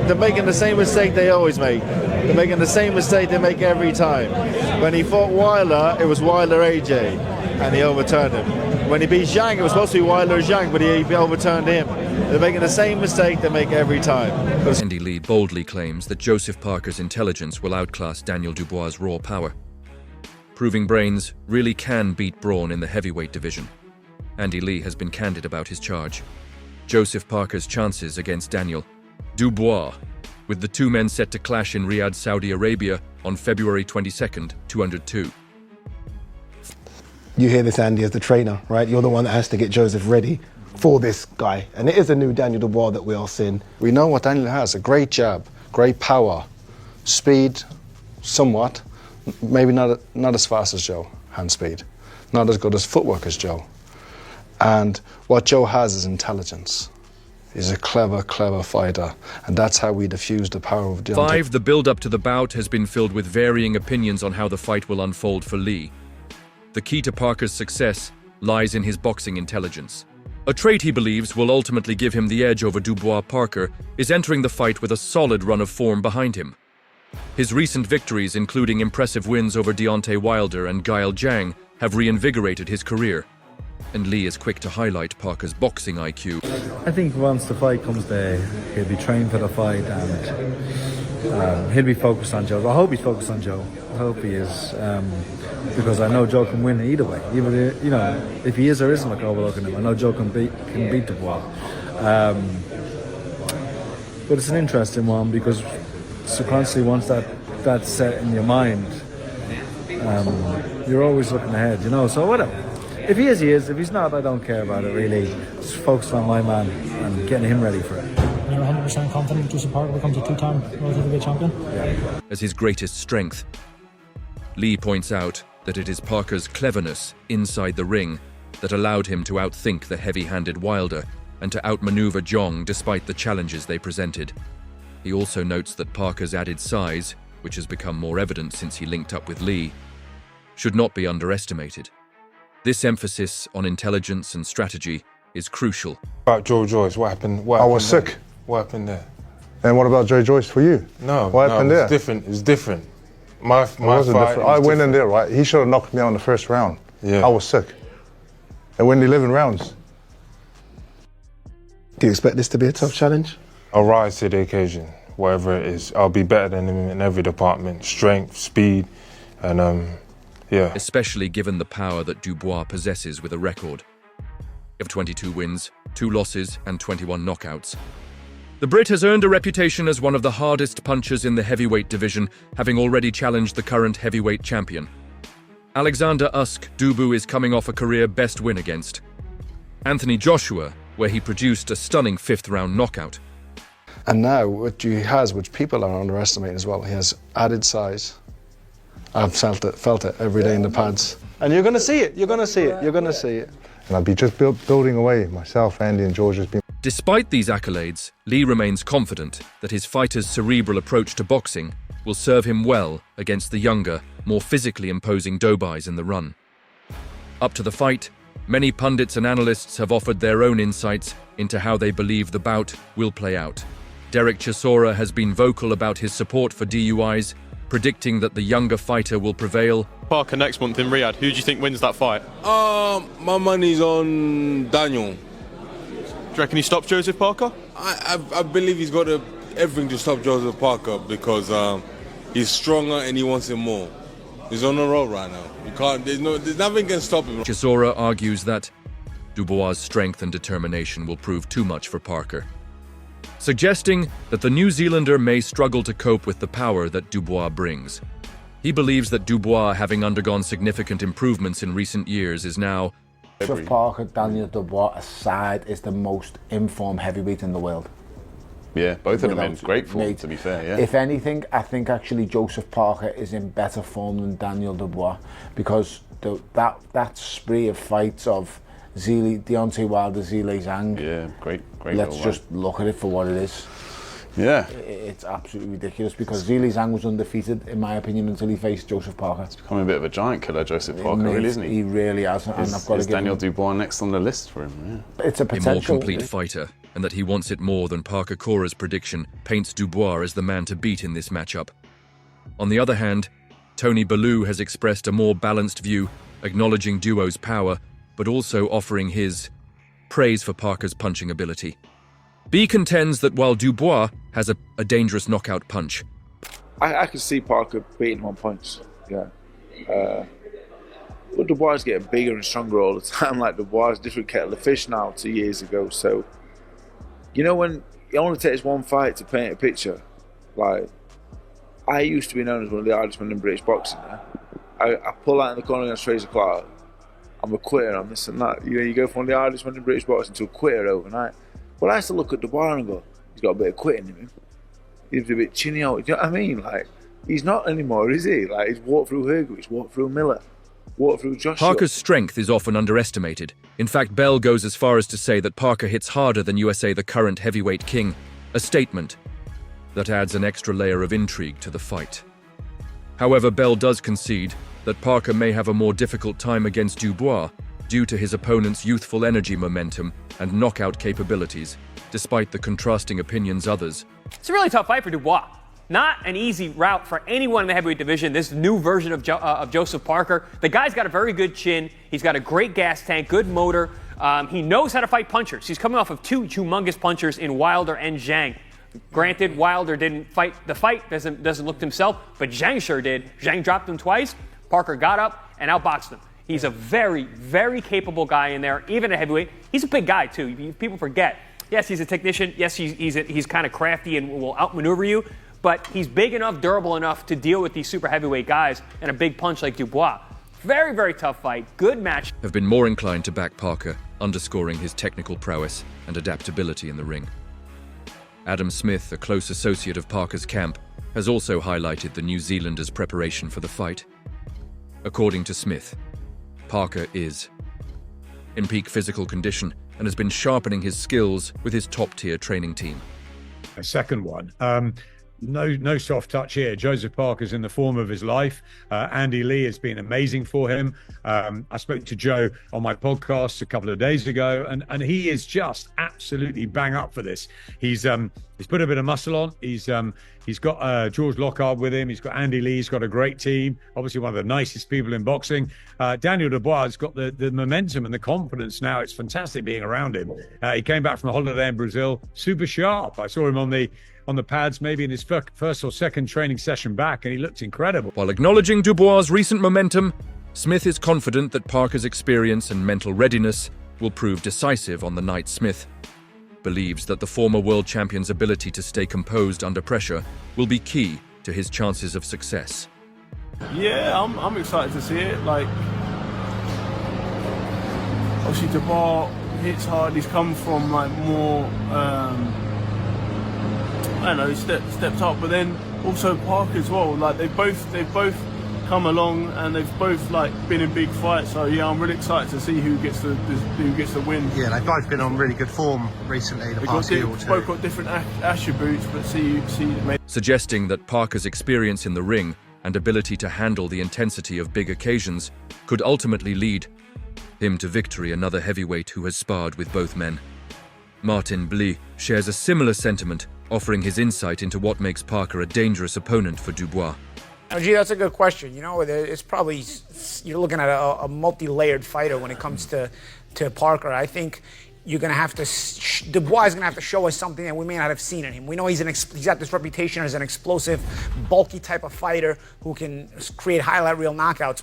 they're making the same mistake they always make. They're making the same mistake they make every time. When he fought Wilder, it was Wilder AJ, and he overturned him. When he beat Zhang, it was supposed to be Wilder Zhang, but he overturned him. They're making the same mistake they make every time. Andy Lee boldly claims that Joseph Parker's intelligence will outclass Daniel Dubois' raw power. Proving brains really can beat brawn in the heavyweight division. Andy Lee has been candid about his charge. Joseph Parker's chances against Daniel Dubois, with the two men set to clash in Riyadh, Saudi Arabia on February 22nd, 202. You hear this, Andy, as the trainer, right? You're the one that has to get Joseph ready for this guy. And it is a new Daniel Dubois that we are seeing. We know what Daniel has, a great jab, great power, speed, somewhat. Maybe not as fast as Joe, hand speed. Not as good as footwork as Joe. And what Joe has is intelligence. He's a clever, clever fighter, and that's how we diffuse the power of Deontay. The build-up to the bout has been filled with varying opinions on how the fight will unfold for Lee. The key to Parker's success lies in his boxing intelligence. A trait he believes will ultimately give him the edge over Dubois. Parker is entering the fight with a solid run of form behind him. His recent victories, including impressive wins over Deontay Wilder and Guile Zhang, have reinvigorated his career. And Lee is quick to highlight Parker's boxing IQ. I think once the fight comes there, he'll be trained for the fight and he'll be focused on Joe. I hope he's focused on Joe. I hope he is, because I know Joe can win either way. Even if he is or isn't like overlooking him, I know Joe can beat Dubois. But it's an interesting one because subconsciously once that's set in your mind, you're always looking ahead, so whatever. If he is, he is. If he's not, I don't care about it, really. Just focus on my man and getting him ready for it. You're 100% confident Joseph Parker becomes a two-time world heavyweight champion? Yeah. As his greatest strength, Lee points out that it is Parker's cleverness inside the ring that allowed him to outthink the heavy-handed Wilder and to outmaneuver Zhang despite the challenges they presented. He also notes that Parker's added size, which has become more evident since he linked up with Lee, should not be underestimated. This emphasis on intelligence and strategy is crucial. About Joe Joyce, what happened? I was sick. What happened there? And what about Joe Joyce for you? What happened there? It's different. It's different. My fight different. I went in there, right? He should have knocked me out in the first round. Yeah. I was sick. I went 11 rounds. Do you expect this to be a tough challenge? I'll rise to the occasion, whatever it is. I'll be better than him in every department: strength, speed, and yeah. Especially given the power that Dubois possesses with a record of 22 wins, 2 losses, and 21 knockouts. The Brit has earned a reputation as one of the hardest punchers in the heavyweight division, having already challenged the current heavyweight champion. Alexander Usyk Dubois is coming off a career best win against Anthony Joshua, where he produced a stunning 5th-round knockout. And now what he has, which people are underestimating as well, he has added size. I've felt it every day in the pads. And you're going to see it, you're going to see it, you're going to see it. And I'd be just building away, myself, Andy and George has been... Despite these accolades, Lee remains confident that his fighter's cerebral approach to boxing will serve him well against the younger, more physically imposing Dubois in the run. Up to the fight, many pundits and analysts have offered their own insights into how they believe the bout will play out. Derek Chisora has been vocal about his support for DUIs, predicting that the younger fighter will prevail. Parker next month in Riyadh. Who do you think wins that fight? My money's on Daniel. Do you reckon he stops Joseph Parker? I believe he's got everything to stop Joseph Parker because he's stronger and he wants it more. He's on a roll right now. You can't. There's nothing can stop him. Chisora argues that Dubois' strength and determination will prove too much for Parker, suggesting that the New Zealander may struggle to cope with the power that Dubois brings. He believes that Dubois, having undergone significant improvements in recent years, is now... Joseph Parker, Daniel Dubois aside, is the most informed heavyweight in the world. Yeah, both of them in great form, to be fair, yeah. If anything, I think actually Joseph Parker is in better form than Daniel Dubois because that spree of fights of Deontay Wilder, Zhilei Zhang. Yeah, great. Let's just look at it for what it is. Yeah. It's absolutely ridiculous because Zhilei Zhang was undefeated, in my opinion, until he faced Joseph Parker. It's becoming a bit of a giant killer, Joseph Parker, really, isn't he? He really has. And I've got to give Daniel Dubois next on the list for him, yeah. It's a potential. A more complete fighter and that he wants it more than Parker Cora's prediction paints Dubois as the man to beat in this matchup. On the other hand, Tony Bellew has expressed a more balanced view, acknowledging Duo's power, but also offering his praise for Parker's punching ability. B contends that while Dubois has a dangerous knockout punch, I can see Parker beating him on punch, yeah. But Dubois is getting bigger and stronger all the time. Like, Dubois is a different kettle of fish now 2 years ago. So, you know, when it only takes one fight to paint a picture, like, I used to be known as one of the hardest men in British boxing. I pull out in the corner against Fraser Clark. I'm a quitter, I'm this and that. You know, you go from one of the hardest men in British boxing to a quitter overnight. Well, I used to look at Dubois and go, he's got a bit of quitting in him. He's a bit chinny out. Do you know what I mean? Like, he's not anymore, is he? Like, he's walked through Hergovich, walked through Miller, walked through Joshua. Parker's strength is often underestimated. In fact, Bell goes as far as to say that Parker hits harder than USA the current heavyweight king, a statement that adds an extra layer of intrigue to the fight. However, Bell does concede that Parker may have a more difficult time against Dubois due to his opponent's youthful energy momentum and knockout capabilities, despite the contrasting opinions others. It's a really tough fight for Dubois. Not an easy route for anyone in the heavyweight division, this new version of Joseph Parker. The guy's got a very good chin. He's got a great gas tank, good motor. He knows how to fight punchers. He's coming off of two humongous punchers in Wilder and Zhang. Granted, Wilder didn't fight the fight, doesn't look to himself, but Zhang sure did. Zhang dropped him twice. Parker got up and outboxed him. He's a very, very capable guy in there, even at heavyweight. He's a big guy, too. People forget. Yes, he's a technician. Yes, he's kind of crafty and will outmaneuver you. But he's big enough, durable enough to deal with these super heavyweight guys and a big punch like Dubois. Very, very tough fight. Good match. Have been more inclined to back Parker, underscoring his technical prowess and adaptability in the ring. Adam Smith, a close associate of Parker's camp, has also highlighted the New Zealander's preparation for the fight. According to Smith, Parker is in peak physical condition and has been sharpening his skills with his top-tier training team. A second one. No soft touch here. Joseph Parker's in the form of his life. Andy Lee has been amazing for him. I spoke to Joe on my podcast a couple of days ago, and he is just absolutely bang up for this. He's put a bit of muscle on. He's got George Lockhart with him. He's got Andy Lee. He's got a great team. Obviously one of the nicest people in boxing. Daniel Dubois has got the momentum and the confidence now. It's fantastic being around him. He came back from a holiday in Brazil, super sharp. I saw him on the pads, maybe in his first or second training session back, and he looked incredible. While acknowledging Dubois' recent momentum, Smith is confident that Parker's experience and mental readiness will prove decisive on the night. Smith believes that the former world champion's ability to stay composed under pressure will be key to his chances of success. Yeah, I'm excited to see it. Like, obviously Dubois hits hard. He's come from like more, I don't know, stepped up, but then also Parker as well. Like they've both come along and they've both like been in big fights. So yeah, I'm really excited to see who gets the win. Yeah, they've both been on really good form recently. The past year or two. Both got different attributes, but suggesting that Parker's experience in the ring and ability to handle the intensity of big occasions could ultimately lead him to victory. Another heavyweight who has sparred with both men, Martin Bly, shares a similar sentiment, offering his insight into what makes Parker a dangerous opponent for Dubois. Oh, gee, that's a good question. You know, it's probably, you're looking at a multi-layered fighter when it comes to Parker. I think you're going to have to, Dubois is going to have to show us something that we may not have seen in him. We know he's got this reputation as an explosive, bulky type of fighter who can create highlight reel knockouts.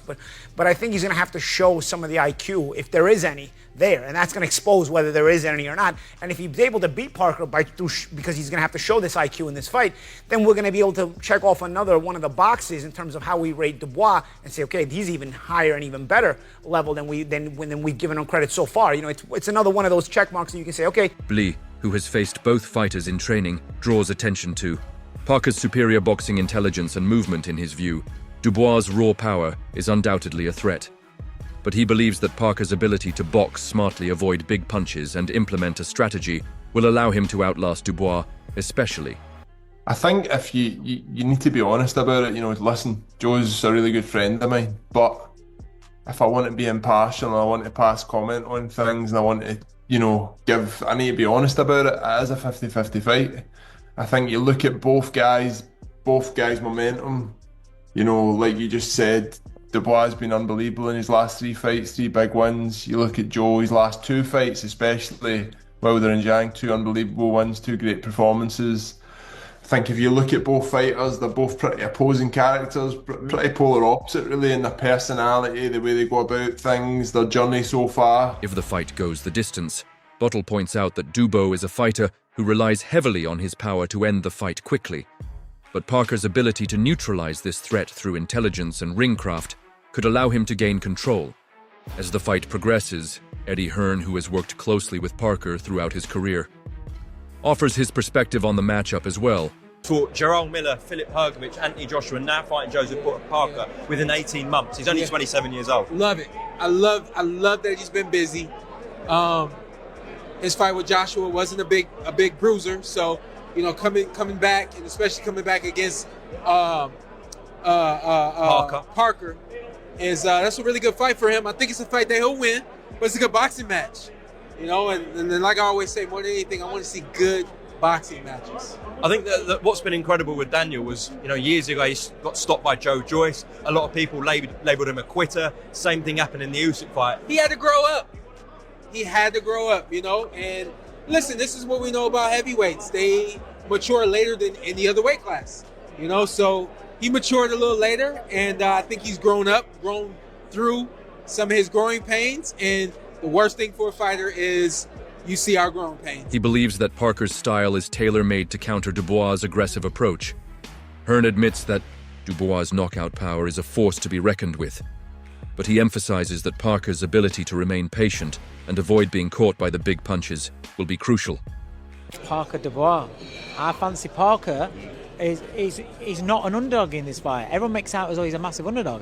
But I think he's going to have to show some of the IQ, if there is any, there. And that's going to expose whether there is any or not. And if he's able to beat Parker because he's going to have to show this IQ in this fight, then we're going to be able to check off another one of the boxes in terms of how we rate Dubois and say, okay, he's even higher and even better level than we've given him credit so far. You know, it's another one of those check marks that you can say, okay. Bly, who has faced both fighters in training, draws attention to Parker's superior boxing intelligence and movement. In his view, Dubois' raw power is undoubtedly a threat. But he believes that Parker's ability to box smartly, avoid big punches, and implement a strategy will allow him to outlast Dubois, especially. I think if you need to be honest about it, you know, listen, Joe's a really good friend of mine, but if I want to be impartial and I want to pass comment on things and I want to you know, I need to be honest about it. It is a 50-50 fight. I think you look at both guys' momentum. You know, like you just said, Dubois has been unbelievable in his last 3 fights, 3 big wins. You look at Joe, his last 2 fights, especially Wilder and Zhang, 2 unbelievable wins, 2 great performances. I think if you look at both fighters, they're both pretty opposing characters, pretty polar opposite really in their personality, the way they go about things, their journey so far. If the fight goes the distance, Bottle points out that Dubois is a fighter who relies heavily on his power to end the fight quickly. But Parker's ability to neutralize this threat through intelligence and ringcraft could allow him to gain control. As the fight progresses, Eddie Hearn, who has worked closely with Parker throughout his career, offers his perspective on the matchup as well. For Gerald Miller, Philip Hergovich, Anthony Joshua, now fighting Joseph Parker within 18 months. He's only 27 years old. Love it. I love that he's been busy. His fight with Joshua wasn't a big bruiser, so you know, coming back, and especially coming back against Parker is that's a really good fight for him. I think it's a fight that he'll win, but it's a good boxing match. You know, and then like I always say, more than anything, I want to see good boxing matches. I think that what's been incredible with Daniel was, you know, years ago he got stopped by Joe Joyce. A lot of people labelled him a quitter. Same thing happened in the Usyk fight. He had to grow up. You know. And listen, this is what we know about heavyweights. They mature later than in the other weight class. You know, so he matured a little later, and I think he's grown through some of his growing pains. And the worst thing for a fighter is you see our growing pains. He believes that Parker's style is tailor-made to counter Dubois' aggressive approach. Hearn admits that Dubois' knockout power is a force to be reckoned with, but he emphasizes that Parker's ability to remain patient and avoid being caught by the big punches will be crucial. Parker Dubois. I fancy Parker is not an underdog in this fight. Everyone makes out as though he's a massive underdog.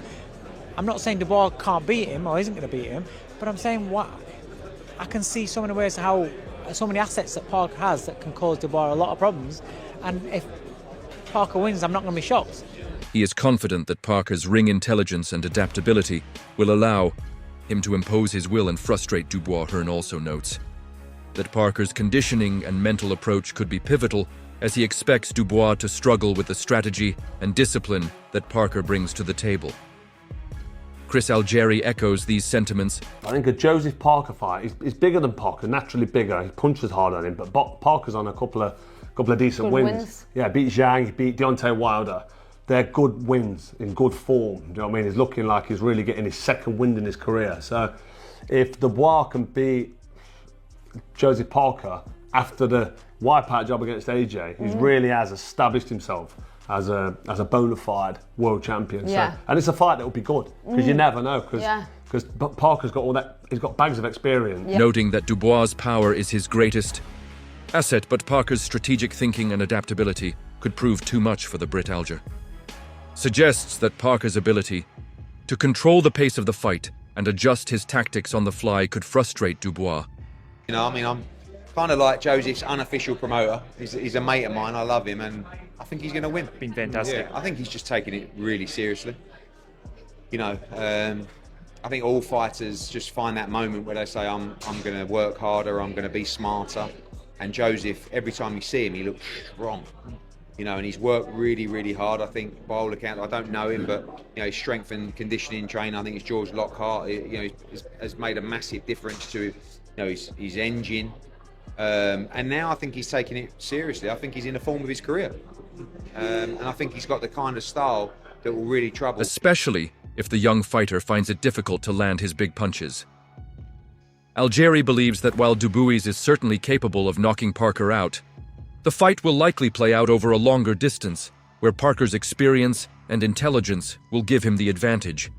I'm not saying Dubois can't beat him or isn't going to beat him, but I'm saying I can see so many ways how so many assets that Parker has that can cause Dubois a lot of problems, and if Parker wins, I'm not going to be shocked. He is confident that Parker's ring intelligence and adaptability will allow him to impose his will and frustrate Dubois. Hearn also notes that Parker's conditioning and mental approach could be pivotal, as he expects Dubois to struggle with the strategy and discipline that Parker brings to the table. Chris Algieri echoes these sentiments. I think a Joseph Parker fight is bigger than Parker, naturally bigger. He punches hard on him, but Parker's on a couple of decent wins. Yeah, beat Zhang, beat Deontay Wilder. They're good wins, in good form. Do you know what I mean? He's looking like he's really getting his second win in his career. So if Dubois can beat Joseph Parker after the wipeout job against AJ, he really has established himself as a bona fide world champion. Yeah. So, and it's a fight that will be good, because you never know, because Parker's got all that, he's got bags of experience. Noting that Dubois' power is his greatest asset, but Parker's strategic thinking and adaptability could prove too much for the Brit Alger. Suggests that Parker's ability to control the pace of the fight and adjust his tactics on the fly could frustrate Dubois. You know, I mean, I'm kind of like Joseph's unofficial promoter. He's a mate of mine, I love him, and I think he's going to win. Been fantastic. Yeah, I think he's just taking it really seriously. You know, I think all fighters just find that moment where they say, I'm going to work harder, I'm going to be smarter. And Joseph, every time you see him, he looks strong. You know, and he's worked really, really hard. I think, by all accounts, I don't know him, but you know, his strength and conditioning trainer, I think it's George Lockhart. You know, has made a massive difference to, you know, his engine. And now I think he's taking it seriously. I think he's in the form of his career, and I think he's got the kind of style that will really trouble. Especially if the young fighter finds it difficult to land his big punches. Algieri believes that while Dubois is certainly capable of knocking Parker out, the fight will likely play out over a longer distance, where Parker's experience and intelligence will give him the advantage.